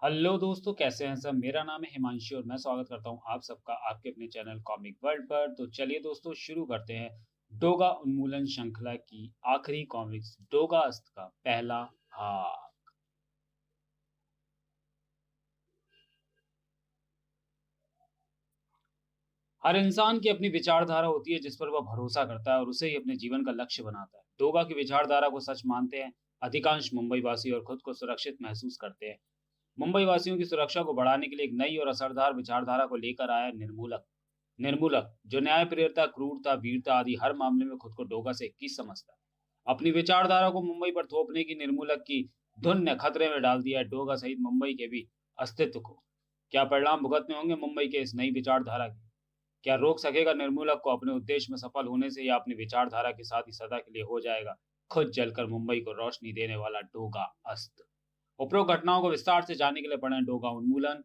Hello दोस्तों, कैसे हैं सब। मेरा नाम है हिमांशु और मैं स्वागत करता हूं आप सबका आपके अपने चैनल कॉमिक वर्ल्ड पर। तो चलिए दोस्तों, शुरू करते हैं डोगा उन्मूलन श्रृंखला की आखिरी कॉमिक्स डोगा अस्त का पहला भाग। हर इंसान की अपनी विचारधारा होती है जिस पर वह भरोसा करता है और उसे ही अपने जीवन का लक्ष्य बनाता है। डोगा की विचारधारा को सच मानते हैं अधिकांश मुंबई वासी और खुद को सुरक्षित महसूस करते हैं। मुंबई वासियों की सुरक्षा को बढ़ाने के लिए एक नई और असरदार विचारधारा को लेकर आया निर्मूलक। निर्मूलक जो न्यायप्रियता, क्रूरता, वीरता आदि हर मामले में खुद को डोगा से 21 समझता है। अपनी विचारधारा को मुंबई पर थोपने की निर्मूलक की धुन ने खतरे में डाल दिया है डोगा सहित मुंबई के भी अस्तित्व को। क्या परिणाम भुगतने होंगे मुंबई के इस नई विचारधारा के? क्या रोक सकेगा निर्मूलक को अपने उद्देश्य में सफल होने से, या अपनी विचारधारा के साथ ही सदा के लिए हो जाएगा खुद जलकर मुंबई को रोशनी देने वाला डोगा अस्त? उपरोक्त घटनाओं को विस्तार से जानने के लिए पढ़ें डोगा उन्मूलन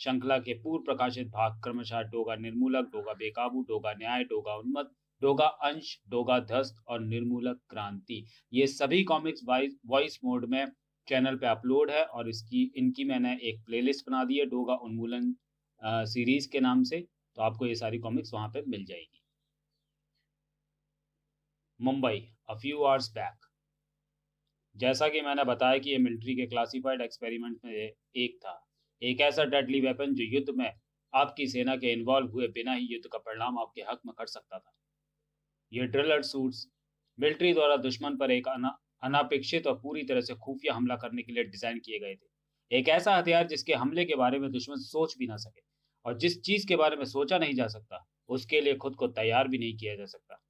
श्रृंखला के पूर्व प्रकाशित भाग क्रमशः डोगा निर्मूलक, डोगा बेकाबू, डोगा न्याय, डोगा उन्मत्त, डोगा अंश, डोगा ध्वस्त और निर्मूलक क्रांति। ये सभी कॉमिक्स वॉइस मोड में चैनल पे अपलोड है और इसकी इनकी मैंने एक प्लेलिस्ट बना दी है डोगा उन्मूलन सीरीज के नाम से। तो आपको ये सारी कॉमिक्स वहां पे मिल जाएगी। Mumbai a few hours back. जैसा कि मैंने बताया कि ये मिलिट्री के क्लासिफाइड एक्सपेरिमेंट में एक था। एक ऐसा डेडली वेपन जो युद्ध में आपकी सेना के इन्वॉल्व हुए बिना ही युद्ध का परिणाम आपके हक में कर सकता था। ये ड्रिलर सूट्स मिलिट्री द्वारा दुश्मन पर एक अनापेक्षित और पूरी तरह से खुफिया हमला करने के लिए डिजाइन किए गए थे। एक ऐसा हथियार जिसके हमले के बारे में दुश्मन सोच भी ना सके, और जिस चीज के बारे में सोचा नहीं जा सकता उसके लिए खुद को तैयार भी नहीं किया जा सकता।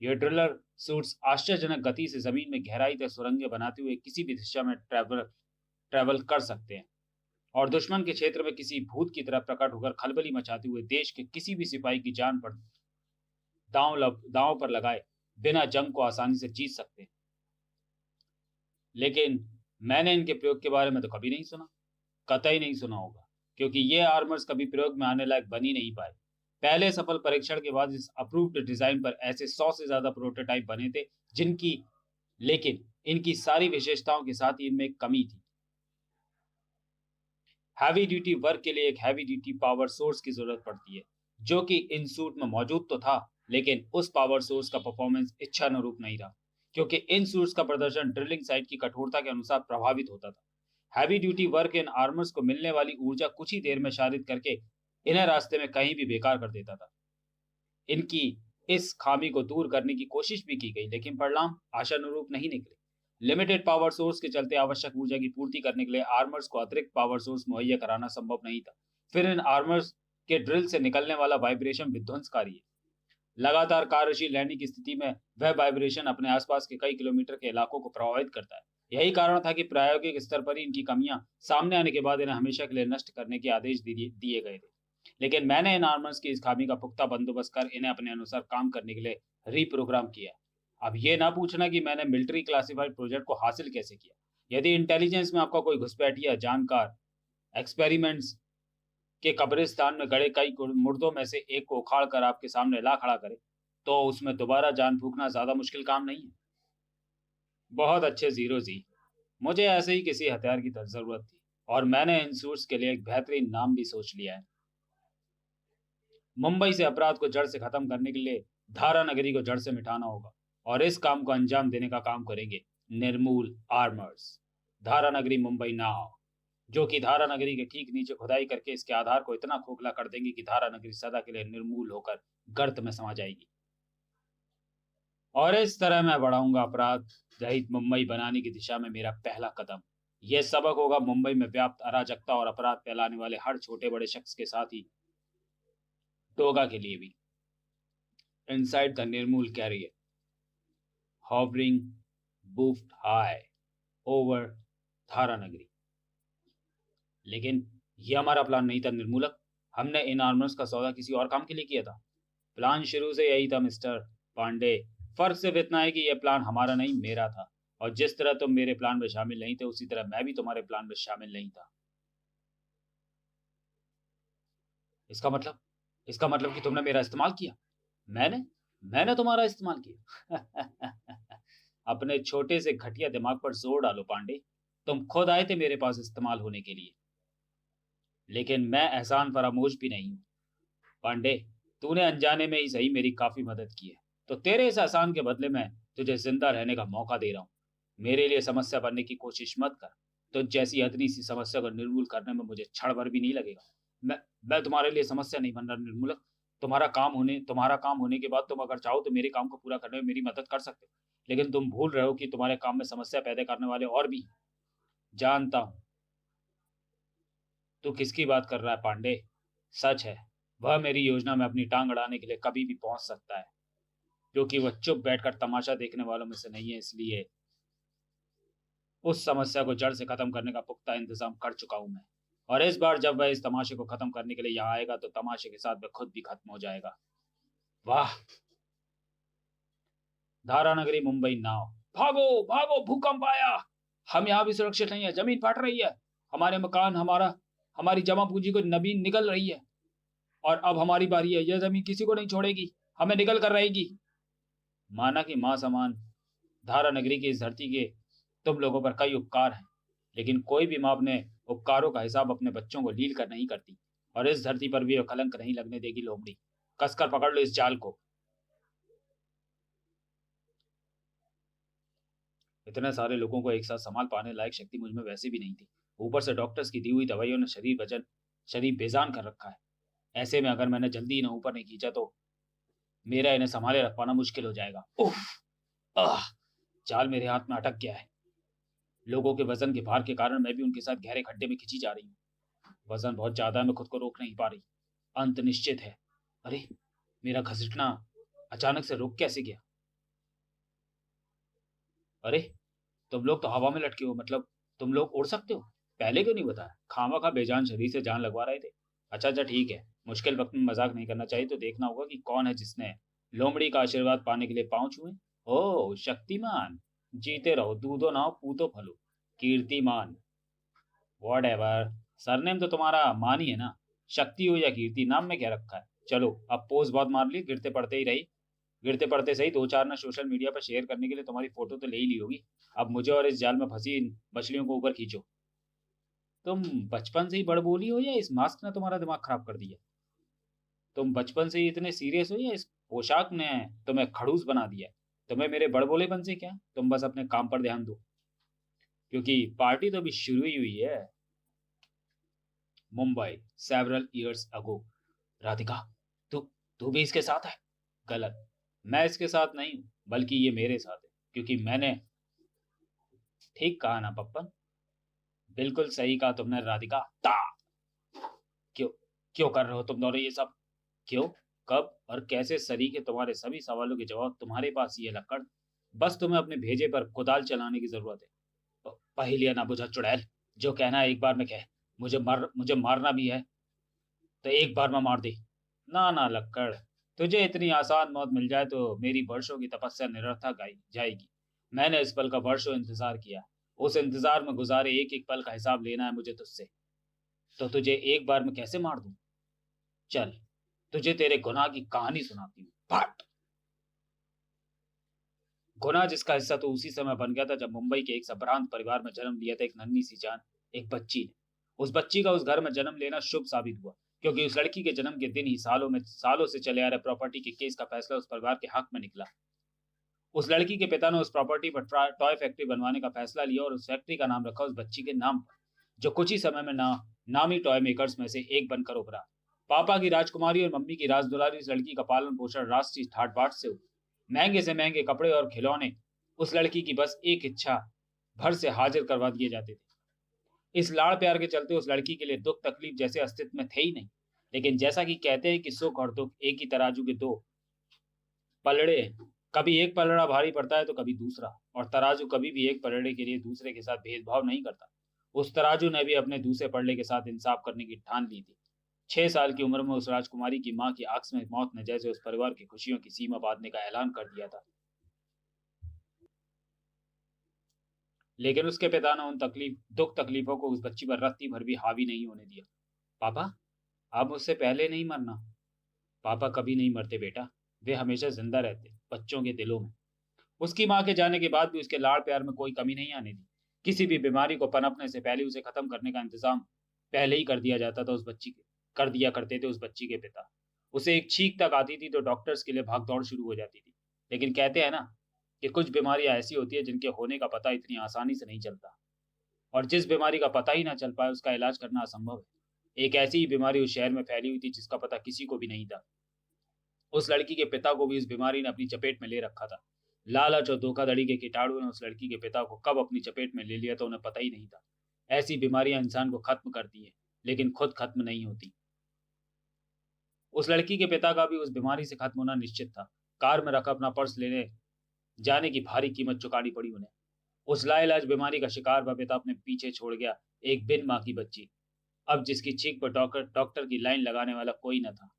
ये ड्रिलर सूट्स आश्चर्यजनक गति से जमीन में गहराई तक सुरंगें बनाते हुए किसी भी दिशा में ट्रैवल कर सकते हैं, और दुश्मन के क्षेत्र में किसी भूत की तरह प्रकट होकर खलबली मचाते हुए देश के किसी भी सिपाही की जान पर दांव पर लगाए बिना जंग को आसानी से जीत सकते हैं। लेकिन मैंने इनके प्रयोग के बारे में तो कभी नहीं सुना, कतई नहीं सुना होगा, क्योंकि ये आर्मर्स कभी प्रयोग में आने लायक बन ही नहीं पाए। पहले सफल परीक्षण के बाद इस अप्रूव्ड डिजाइन पर ऐसे 100 से ज्यादा प्रोटोटाइप बने थे, जिनकी लेकिन इनकी सारी विशेषताओं के साथ ही इनमें एक कमी थी। हैवी ड्यूटी वर्क के लिए एक हैवी ड्यूटी पावर सोर्स की जरूरत पड़ती है, जो कि इन सूट में मौजूद तो था, लेकिन उस पावर सोर्स का परफॉर्मेंस इच्छा अनुरूप नहीं रहा, क्योंकि इन सूट्स का प्रदर्शन ड्रिलिंग साइट की कठोरता के अनुसार प्रभावित होता था। Heavy duty work in armours को मिलने वाली ऊर्जा कुछ ही देर में शारित करके इन्हें रास्ते में कहीं भी बेकार कर देता था। इनकी इस खामी को दूर करने की कोशिश भी की गई, लेकिन परिणाम आशानुरूप नहीं निकले। लिमिटेड पावर सोर्स के चलते आवश्यक ऊर्जा की पूर्ति करने के लिए आर्मर्स को अतिरिक्त पावर सोर्स मुहैया कराना संभव नहीं था। फिर इन आर्मर्स के ड्रिल से निकलने वाला वाइब्रेशन विध्वंसकारी है। लगातार कार्यशील रहने की स्थिति में वह वाइब्रेशन अपने आसपास के कई किलोमीटर के इलाकों को प्रभावित करता है। यही कारण था कि प्रायोगिक स्तर पर ही इनकी कमियां सामने आने के बाद इन्हें हमेशा के लिए नष्ट करने के आदेश दिए गए थे। लेकिन मैंने इन आर्मर्स की इस खामी का पुख्ता बंदोबस्त कर इन्हें अपने अनुसार काम करने के लिए रीप्रोग्राम किया। अब ये ना पूछना कि मैंने मिलिट्री क्लासिफाइड प्रोजेक्ट को हासिल कैसे किया। यदि इंटेलिजेंस में आपका कोई घुसपैठिया जानकार एक्सपेरिमेंट्स के कब्रिस्तान में गड़े कई मुर्दों में से एक को उखाड़ कर आपके सामने ला खड़ा करे, तो उसमें दोबारा जान फूकना ज्यादा मुश्किल काम नहीं है। बहुत अच्छे जीरो जी। मुझे ऐसे ही किसी हथियार की जरूरत थी, और मैंने इन सूट्स के लिए एक बेहतरीन नाम भी सोच लिया है। मुंबई से अपराध को जड़ से खत्म करने के लिए धारा नगरी को जड़ से मिटाना होगा, और इस काम को अंजाम देने का काम करेंगे निर्मूल आर्मर्स। धारा नगरी मुंबई नाउ, जो कि धारा नगरी के ठीक नीचे खुदाई करके इसके आधार को इतना खोखला कर देंगे कि धारा नगरी सदा के लिए निर्मूल होकर गर्त में समा जाएगी। और इस तरह मैं बढ़ाऊंगा अपराध रहित मुंबई बनाने की दिशा में मेरा पहला कदम। यह सबक होगा मुंबई में व्याप्त अराजकता और अपराध फैलाने वाले हर छोटे बड़े शख्स के साथ ही टोगा के लिए भी। इनसाइड द निर्मूल carrier, hovering boofed high over धारा नगरी। लेकिन यह हमारा प्लान नहीं था निर्मूलक। हमने इन आर्मर्स का सौदा किसी और काम के लिए किया था। प्लान शुरू से यही था मिस्टर पांडे। फर्क सिर्फ इतना है कि यह प्लान हमारा नहीं, मेरा था। और जिस तरह तुम मेरे प्लान में शामिल नहीं थे, उसी तरह मैं भी तुम्हारे प्लान में शामिल नहीं था। इसका मतलब इसका मतलब कि तुमने मेरा इस्तेमाल किया। मैंने मैंने तुम्हारा इस्तेमाल किया। अपने छोटे से घटिया दिमाग पर जोर डालो पांडे। तुम खुद आए थे मेरे पास इस्तेमाल होने के लिए। लेकिन मैं एहसान फरामोश भी नहीं हूँ। पांडे, तूने अनजाने में ही सही मेरी काफी मदद की है, तो तेरे इस एहसान के बदले में तुझे जिंदा रहने का मौका दे रहा हूँ। मेरे लिए समस्या बनने की कोशिश मत कर। तो जैसी अदनी सी समस्या को निर्मूल करने में मुझे क्षण भर भी नहीं लगेगा। मैं मैं तुम्हारे लिए समस्या नहीं बन रहा निर्मूलक। तुम्हारा काम होने के बाद तुम अगर चाहो तो मेरे काम को पूरा करने में मेरी मदद कर सकते हो। लेकिन तुम भूल रहे हो कि तुम्हारे काम में समस्या पैदा करने वाले और भी हैं। जानता हूँ तू किसकी बात कर रहा है पांडे। सच है, वह मेरी योजना में अपनी टांग अड़ाने के लिए कभी भी पहुंच सकता है, क्योंकि वह चुप बैठकर तमाशा देखने वालों में से नहीं है। इसलिए उस समस्या को जड़ से खत्म करने का पुख्ता इंतजाम कर चुका हूं मैं। और इस बार जब वह इस तमाशे को खत्म करने के लिए यहाँ आएगा तो तमाशे के साथ वह खुद भी खत्म हो जाएगा। वाह। धारानगरी मुंबई नाव। भागो भागो, भूकंप आया। हम यहाँ भी सुरक्षित नहीं है, जमीन फट रही है। हमारे मकान, हमारी जमा पूंजी को नबीन निकल रही है। और अब हमारी बारी है, यह जमीन किसी को नहीं छोड़ेगी, हमें निकल कर रहेगी। माना कि मां समान धारा नगरी की इस धरती के तुम लोगों पर कई उपकार हैं, लेकिन कोई भी मां अपने उपकारों का हिसाब अपने बच्चों को लील कर नहीं करती। और इस धरती पर भी वह कलंक नहीं लगने देगी। लोमड़ी, कसकर पकड़ लो इस जाल को। इतने सारे लोगों को एक साथ संभाल पाने लायक शक्ति मुझ में वैसे भी नहीं थी। ऊपर से डॉक्टर्स की दी हुई दवाइयों ने शरीर बेजान कर रखा है। ऐसे में अगर मैंने जल्दी इन्हें ऊपर नहीं खींचा तो मेरा इन्हें संभाले रख पाना मुश्किल हो जाएगा। उफ। आह। जाल मेरे हाथ में अटक गया है। लोगों के वजन के भार के कारण मैं भी उनके साथ गहरे खड्डे में खिंची जा रही हूँ। वजन बहुत ज्यादा है, मैं खुद को रोक नहीं पा रही। अंत निश्चित है। अरे, मेरा घसीटना अचानक से रुक कैसे गया? अरे, तुम लोग तो हवा में लटके हो, मतलब तुम लोग उड़ सकते हो? पहले क्यों नहीं बताया? खामा बेजान शरीर से जान लगवा रहे थे। अच्छा अच्छा, ठीक है। मुश्किल वक्त में मजाक नहीं करना चाहिए, तो देखना होगा कि कौन है जिसने लोमड़ी का आशीर्वाद पाने के लिए पांव छुए। ओ शक्तिमान। जीते रहो, दूधो नाव पूतो फलो। कीर्तिमान। What ever. सरनेम तो तुम्हारा मान ही है ना। शक्ति हो या कीर्ति, नाम में क्या रखा है। चलो, अब पोज बहुत मार ली, गिरते पड़ते ही रही। गिरते पड़ते सही, दो चार ना सोशल मीडिया पर शेयर करने के लिए तुम्हारी फोटो तो ले ही ली होगी। अब मुझे और इस जाल में फंसी इन मछलियों को ऊपर खींचो। तुम बचपन से ही बड़बोली हो या इस मास्क ने तुम्हारा दिमाग खराब कर दिया? तुम बचपन से ही इतने सीरियस हो या इस पोशाक ने तुम्हें खड़ूस बना दिया है? तुम्हें मेरे बड़बोलेपन से क्या, तुम बस अपने काम पर ध्यान दो, क्योंकि पार्टी तो अभी शुरू ही हुई है। Mumbai, several years ago. Radhika, तू तू भी इसके साथ है? गलत। मैं इसके साथ नहीं हूं, बल्कि ये मेरे साथ है, क्योंकि मैंने ठीक कहा ना पप्पन? बिल्कुल सही कहा तुमने राधिका। ता। क्यों क्यों कर रहे हो तुम दोनों ये सब? क्यों, कब और कैसे सरीखे, तुम्हारे सभी सवालों के जवाब तुम्हारे पास ही है लक्कड़। बस तुम्हें अपने भेजे पर कुदाल चलाने की जरूरत है। पहेलियां ना बुझा चुड़ैल। जो कहना है एक बार में कह। मुझे मारना भी है तो एक बार में मार दे। ना ना लक्कड़, तुझे इतनी आसान मौत मिल जाए तो मेरी वर्षों की तपस्या निरर्थक आई जाएगी। मैंने इस पल का वर्षों इंतजार किया। उस इंतजार में गुजारे एक एक पल का हिसाब लेना है मुझे तुझसे। तो तुझे एक बार में कैसे मार दूं? चल, तुझे तेरे गुनाह की कहानी सुनाती हूँ। फट। गुनाह जिसका हिस्सा तो उसी समय बन गया था जब मुंबई के एक संभ्रांत परिवार में जन्म लिया था एक नन्ही सी जान, एक बच्ची ने। उस बच्ची का उस घर में जन्म लेना शुभ साबित हुआ, क्योंकि उस लड़की के जन्म के दिन ही सालों से चले आ रहे प्रॉपर्टी के केस का फैसला उस परिवार के हक में निकला। उस लड़की के पिता ने उस प्रॉपर्टी पर टॉय फैक्ट्री बनवाने का फैसला लिया और उस फैक्ट्री का नाम रखा उस बच्ची के नाम पर, जो कुछ ही समय में नामी टॉय मेकर्स में से एक बनकर उभरा। पापा की राजकुमारी और मम्मी की राजदुलारी उस लड़की का पालन पोषण राष्ट्रीय ठाट बाट से हुआ। महंगे से महंगे कपड़े और खिलौने उस लड़की की बस एक इच्छा भर से हाजिर करवा दिए जाते थे। इस लाड़ प्यार के चलते उस लड़की के लिए दुख तकलीफ जैसे अस्तित्व में थे ही नहीं। लेकिन जैसा कि कहते हैं कि सुख और दुख एक ही तराजू के दो पलड़े हैं। कभी एक पलड़ा भारी पड़ता है तो कभी दूसरा, और तराजू कभी भी एक पलड़े के लिए दूसरे के साथ भेदभाव नहीं करता। उस तराजू ने भी अपने दूसरे पलड़े के साथ इंसाफ करने की ठान ली थी। 6 साल की उम्र में उस राजकुमारी की मां की आंख में मौत ने जैसे उस परिवार की खुशियों की सीमा बांधने का ऐलान कर दिया था। लेकिन उसके पिता ने उन दुख तकलीफों को उस बच्ची पर रत्ती भर भी हावी नहीं होने दिया। पापा, आप मुझसे पहले नहीं मरना। पापा कभी नहीं मरते बेटा, वे हमेशा जिंदा रहते बच्चों के दिलों में। उसकी मां के जाने के बाद भी उसके लाड़ प्यार में कोई कमी नहीं आने दी। किसी भी बीमारी को पनपने से पहले उसे खत्म करने का इंतजाम पहले ही कर दिया जाता था उस बच्ची के कर दिया करते थे उस बच्ची के पिता। उसे एक छींक तक आती थी तो डॉक्टर्स के लिए भाग-दौड़ शुरू हो जाती थी। लेकिन कहते हैं ना कि कुछ बीमारियाँ ऐसी होती हैं जिनके होने का पता इतनी आसानी से नहीं चलता और जिस बीमारी का पता ही ना चल पाए उसका इलाज करना असंभव है। एक ऐसी ही बीमारी उस शहर में फैली हुई थी जिसका पता किसी को भी नहीं था। उस लड़की के पिता को भी इस बीमारी ने अपनी चपेट में ले रखा था। लालच और धोखाधड़ी के कीटाणु ने उस लड़की के पिता को कब अपनी चपेट में ले लिया तो उन्हें पता ही नहीं था। ऐसी बीमारियां इंसान को खत्म करती हैं, लेकिन खुद खत्म नहीं होती। उस लड़की के पिता का भी उस बीमारी से खत्म होना निश्चित था। कार में रखा अपना पर्स लेने जाने की भारी कीमत चुकानी पड़ी उन्हें। उस लाइलाज बीमारी का शिकार वह पिता अपने पीछे छोड़ गया, एक बिन माँ की बच्ची, अब जिसकी चीख पर डॉक्टर डॉक्टर की लाइन लगाने वाला कोई न था।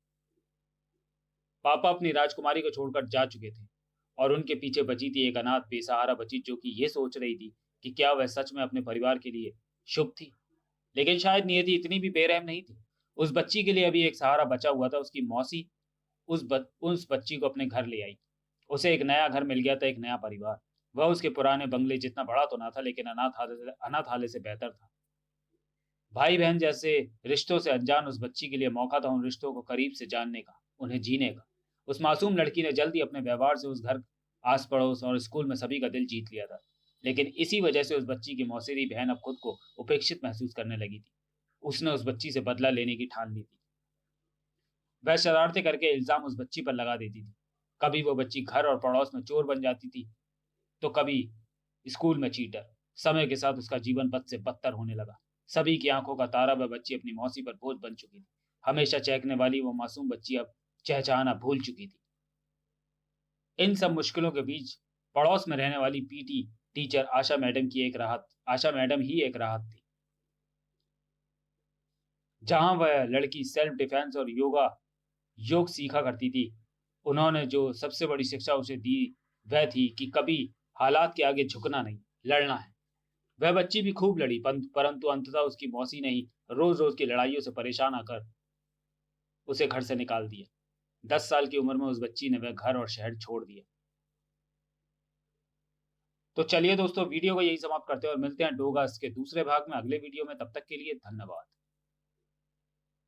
पापा अपनी राजकुमारी को छोड़कर जा चुके थे और उनके पीछे बची थी एक अनाथ बेसहारा बच्ची जो कि ये सोच रही थी कि क्या वह सच में अपने परिवार के लिए शुभ थी। लेकिन शायद नियति इतनी भी बेरहम नहीं थी। उस बच्ची के लिए अभी एक सहारा बचा हुआ था। उसकी मौसी उस बच्ची को अपने घर ले आई। उसे एक नया घर मिल गया था, एक नया परिवार। वह उसके पुराने बंगले जितना बड़ा तो ना था, लेकिन अनाथालय से बेहतर था। भाई बहन जैसे रिश्तों से अनजान उस बच्ची के लिए मौका था उन रिश्तों को करीब से जानने का, उन्हें जीने का। उस मासूम लड़की ने जल्दी अपने व्यवहार से उस घर, आस पड़ोस और स्कूल में सभी का दिल जीत लिया था। लेकिन इसी वजह से उस बच्ची की मौसेरी बहन अब खुद को उपेक्षित महसूस करने लगी थी। उसने उस बच्ची से बदला लेने की ठान ली थी। वह शरारतें करके इल्जाम उस बच्ची पर लगा देती थी। कभी वो बच्ची घर और पड़ोस में चोर बन जाती थी, तो कभी स्कूल में चीटर। समय के साथ उसका जीवन बद से बदतर होने लगा। सभी की आंखों का तारा वह बच्ची अपनी मौसी पर बोझ बन चुकी थी। हमेशा चहकने वाली वो मासूम बच्ची अब चहचहाना भूल चुकी थी। इन सब मुश्किलों के बीच पड़ोस में रहने वाली पीटी टीचर आशा मैडम ही एक राहत थी। जहां वह लड़की सेल्फ डिफेंस और योग सीखा करती थी, उन्होंने जो सबसे बड़ी शिक्षा उसे दी वह थी कि कभी हालात के आगे झुकना नहीं, लड़ना है। वह बच्ची भी खूब लड़ी, परंतु अंततः उसकी मौसी ने ही रोज रोज की लड़ाइयों से परेशान आकर उसे घर से निकाल दिया। 10 साल की उम्र में उस बच्ची ने वह घर और शहर छोड़ दिया। तो चलिए दोस्तों, वीडियो को यही समाप्त करते हैं और मिलते हैं डोगास के दूसरे भाग में अगले वीडियो में। तब तक के लिए धन्यवाद।